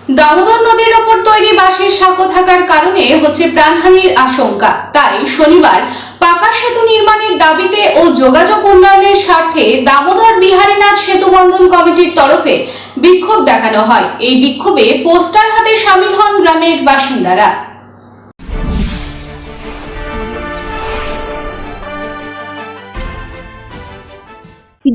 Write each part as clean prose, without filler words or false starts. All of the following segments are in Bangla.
দামোদর নদীর ওপর তৈরি বাঁশের সাঁকো থাকার কারণে হচ্ছে প্রাণহানির আশঙ্কা। তাই শনিবার পাকা সেতু নির্মাণের দাবিতে ও যোগাযোগ উন্নয়নের স্বার্থে দামোদর বিহারীনাথ সেতু বন্ধন কমিটির তরফে বিক্ষোভ দেখানো হয়। এই বিক্ষোভে পোস্টার হাতে শামিল হন গ্রামের বাসিন্দারা।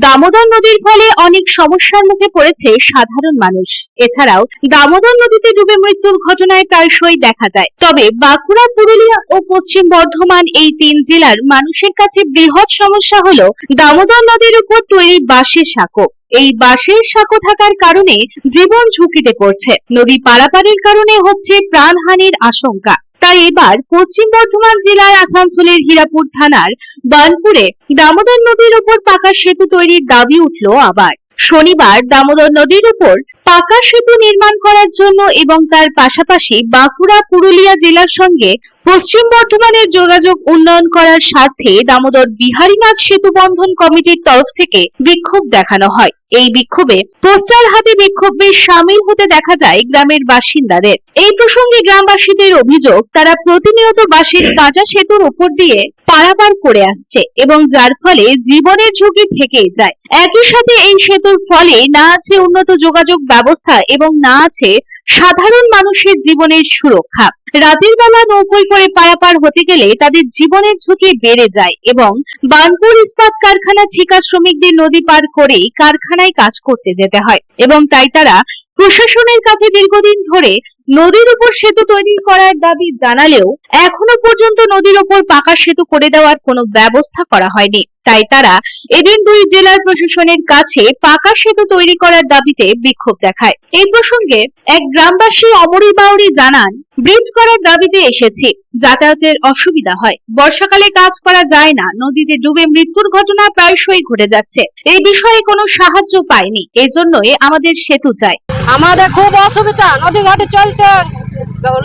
দামোদর নদীর ফলে অনেক সমস্যার মুখে পড়েছে সাধারণ মানুষ। এছাড়াও দামোদর নদীতে ডুবে মৃত্যুর ঘটনায় প্রায়শই দেখা যায়। তবে বাঁকুড়া, পুরুলিয়া ও পশ্চিম বর্ধমান এই তিন জেলার মানুষের কাছে বৃহৎ সমস্যা হলো দামোদর নদীর উপর তৈরি বাঁশের সাঁকো। এই বাঁশের সাঁকো থাকার কারণে জীবন ঝুঁকিতে পড়ছে। নদী পারাপারের কারণে হচ্ছে প্রাণহানির আশঙ্কা। তাই এবার পশ্চিম বর্ধমান জেলার আসানসোলের হীরাপুর থানার বানপুরে দামোদর নদীর উপর পাকা সেতু তৈরির দাবি উঠল আবার। শনিবার দামোদর নদীর উপর পাকা সেতু নির্মাণ করার জন্য এবং তার পাশাপাশি বাঁকুড়া, পুরুলিয়া জেলার সঙ্গে পশ্চিম বর্ধমানের যোগাযোগ উন্নয়ন করার স্বার্থে দামোদর বিহারীনাথ সেতু বন্ধন কমিটির তরফ থেকে বিক্ষোভ দেখানো হয়। এই বিক্ষোভে পোস্টার হাতে বিক্ষোভে সামিল হতে দেখা যায় গ্রামের বাসিন্দাদের। এই প্রসঙ্গে গ্রামবাসীদের অভিযোগ, তারা প্রতিনিয়ত বাঁশের কাঁচা সেতুর উপর দিয়ে পারাপার করে আসছে এবং যার ফলে জীবনের ঝুঁকি থেকেই যায়। একই সাথে এই সেতুর ফলে না আছে উন্নত যোগাযোগ ব্যবস্থা এবং না আছে সাধারণ মানুষের জীবনের সুরক্ষা। রাতের বেলা নৌকোয় করে পারাপার হতে গেলে তাদের জীবনের ঝুঁকি বেড়ে যায় এবং বানপুর ইস্পাত কারখানা ঠিকা শ্রমিকদের নদী পার করেই কারখানায় কাজ করতে যেতে হয় এবং তাই তারা প্রশাসনের কাছে দীর্ঘদিন ধরে নদীর উপর সেতু তৈরি করার দাবি জানালেও এখনো পর্যন্ত নদীর উপর পাকা সেতু করে দেওয়ার কোনো ব্যবস্থা করা হয়নি। তাই তারা এদিন দুই জেলার প্রশাসনের কাছে পাকা সেতু তৈরি করার দাবিতে বিক্ষোভ দেখায়। এই প্রসঙ্গে এক গ্রামবাসী অমরি বাউরি জানান, ব্রিজ করার দাবিতে এসেছি, যাতায়াতের অসুবিধা হয়, বর্ষাকালে কাজ করা যায় না, নদীতে ডুবে মৃত্যুর ঘটনা প্রায়শই ঘটে যাচ্ছে। এই বিষয়ে কোনো সাহায্য পাইনি, এজন্যই আমাদের সেতু চাই। আমাদের খুব অসুবিধা, নদী ঘাটে চলতে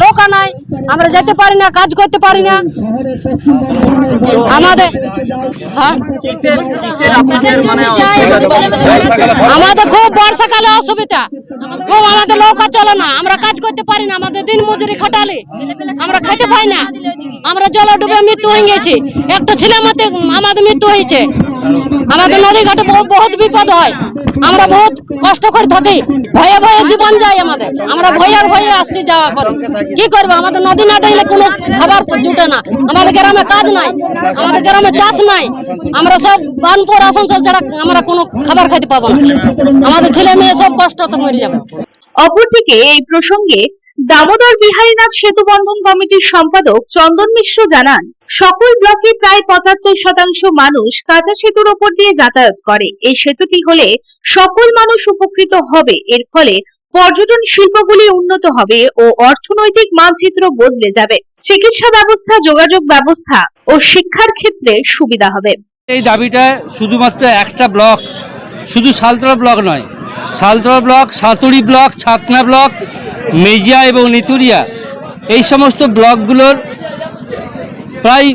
লোক নাই, আমরা যেতে পারি না, কাজ করতে পারি না। আমাদের আমাদের খুব বর্ষাকালে অসুবিধা, খুব আমাদের নৌকা চলে না, আমরা কাজ করতে পারি না, আমাদের দিন মজুরি খাটালে আমরা খাইতে পাই না, আমরা জলে ডুবে মৃত্যু হয়ে গেছি। একটা ছেলে মতে আমাদের মৃত্যু হয়েছে। আমাদের নদী ঘাটে বহুত বিপদ হয়, আমরা বহুত কষ্ট করে থাকি, ভয়ে ভয়ে জীবন যায় আমাদের, আমরা ভয়ে আসছি যাওয়া করি। কি করবো, আমাদের নদী না দেখলে কোনো খাবার জুটে না, আমাদের গ্রামে কাজ নাই, আমাদের গ্রামে চাষ নাই, আমরা সব বানপুর আসানসোল ছাড়া আমরা কোনো খাবার খাইতে পাবো না, আমাদের ছেলে মেয়ে সব কষ্ট তো মরে যাবে। অপরদিকে এই প্রসঙ্গে দামোদর বিহারীনাথ সেতু বন্ধন কমিটির সম্পাদক চন্দন মিশ্র জানান, সকল ব্লকে প্রায় ৭৫% মানুষ কাঁচা সেতুর উপর দিয়ে যাতায়াত করে। এই সেতুটি হলে সকল মানুষ উপকৃত হবে। এর ফলে পর্যটন শিল্পগুলি উন্নত হবে ও অর্থনৈতিক মানচিত্র বদলে যাবে। চিকিৎসা ব্যবস্থা, যোগাযোগ ব্যবস্থা ও শিক্ষার ক্ষেত্রে সুবিধা হবে। এই দাবিটা শুধুমাত্র একটা ব্লক, শুধু সালতলা ব্লক নয়, সালতলা ব্লক, সাঁতুড়ি ব্লক, ছাতনা ব্লক, মেজিয়া এবং নিতুরিয়া, এই সমস্ত ব্লকগুলোর প্রায়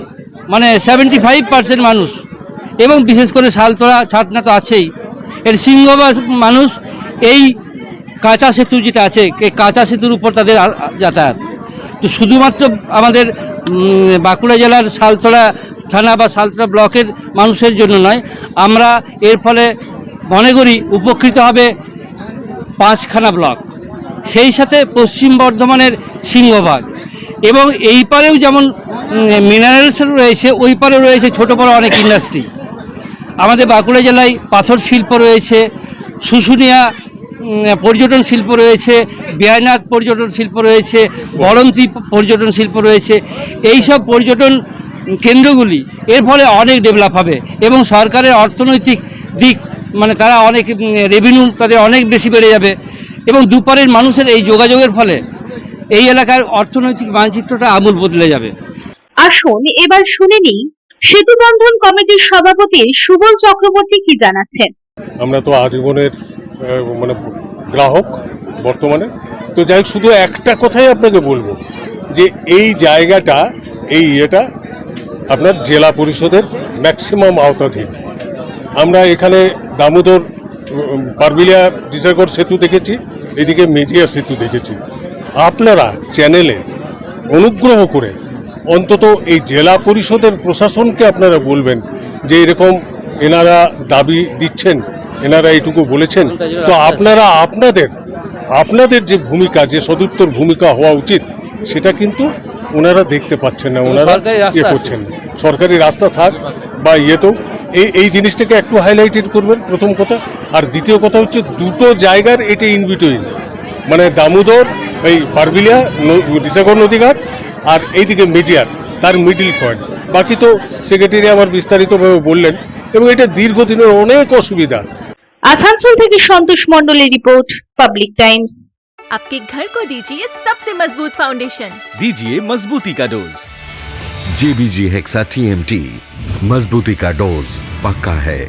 75% মানুষ, এবং বিশেষ করে সালতলা, ছাতনা তো আছেই, এর সিংহভাগ মানুষ এই কাঁচা সেতু যেটা আছে, এই কাঁচা সেতুর উপর তাদের যাতায়াত। তো শুধুমাত্র আমাদের বাঁকুড়া জেলার সালতলা থানা বা সালতলা ব্লকের মানুষের জন্য নয়, আমরা এর ফলে মনে করি উপকৃত হবে 5খানা ব্লক, সেই সাথে পশ্চিম বর্ধমানের সিংহভাগ, এবং এই পারেও যেমন মিনারেলস রয়েছে, ওই পারে রয়েছে ছোটো বড়ো অনেক ইন্ডাস্ট্রি। আমাদের বাঁকুড়া জেলায় পাথর শিল্প রয়েছে, শুশুনিয়া পর্যটন শিল্প রয়েছে, বিহারীনাথ পর্যটন শিল্প রয়েছে, বরন্তী পর্যটন শিল্প রয়েছে। এই সব পর্যটন কেন্দ্রগুলি এর ফলে অনেক ডেভেলপ হবে এবং সরকারের অর্থনৈতিক দিক তারা অনেক রেভিনিউ তাদের অনেক বেশি বেড়ে যাবে এবং দুপারের মানুষের এই যোগাযোগের ফলে এই এলাকার অর্থনৈতিক মানচিত্রটা আমূল বদলে যাবে। আসুন এবার শুনে নিই সেতু বন্ধন কমিটির সভাপতি সুবল চক্রবর্তী কি জানাচ্ছেন। আমরা তো আজীবনের গ্রাহক বর্তমানে, তো যাই শুধু একটা কথাই আপনাকে বলবো যে এই জায়গাটা, এই ইয়েটা আপনার জেলা পরিষদের ম্যাক্সিমাম আওতাধীন। আমরা এখানে দামোদর পারবিলিয়া ডিসাগর সেতু দেখেছি, এদিকে মেজিয়া সেতু দেখেছি। আপনারা চ্যানেলে অনুগ্রহ করে অন্তত এই জেলা পরিষদের প্রশাসনকে আপনারা বলবেন যে এরকম এনারা দাবি দিচ্ছেন, এনারা এইটুকু বলেছেন, তো আপনারা আপনাদের যে ভূমিকা, যে সদুত্তর ভূমিকা হওয়া উচিত, সেটা কিন্তু ওনারা দেখতে পাচ্ছেন না, ওনারা করছেন না। সরকারি রাস্তা থাক বা তো এই জিনিসটাকে একটু হাইলাইটেড করবেন, প্রথম কথা। আর দ্বিতীয় কথা হচ্ছে দুটো জায়গার এটা ইনবিটুইন, মানে দামোদর এই পারবিলিয়া রিসাগর নদীঘাট আর এইদিকে মেজিয়ার, তার মিডিল পয়েন্ট। বাকি তো সেক্রেটারি আমার বিস্তারিতভাবে বললেন, এবং এটা দীর্ঘদিনের অনেক অসুবিধা। আসানসোল থেকে সন্তোষ মণ্ডলের রিপোর্ট, পাবলিক টাইমস। आपके घर को दीजिए सबसे मजबूत फाउंडेशन, दीजिए मजबूती का डोज। JBG हेक्सा TMT, मजबूती का डोज पक्का है।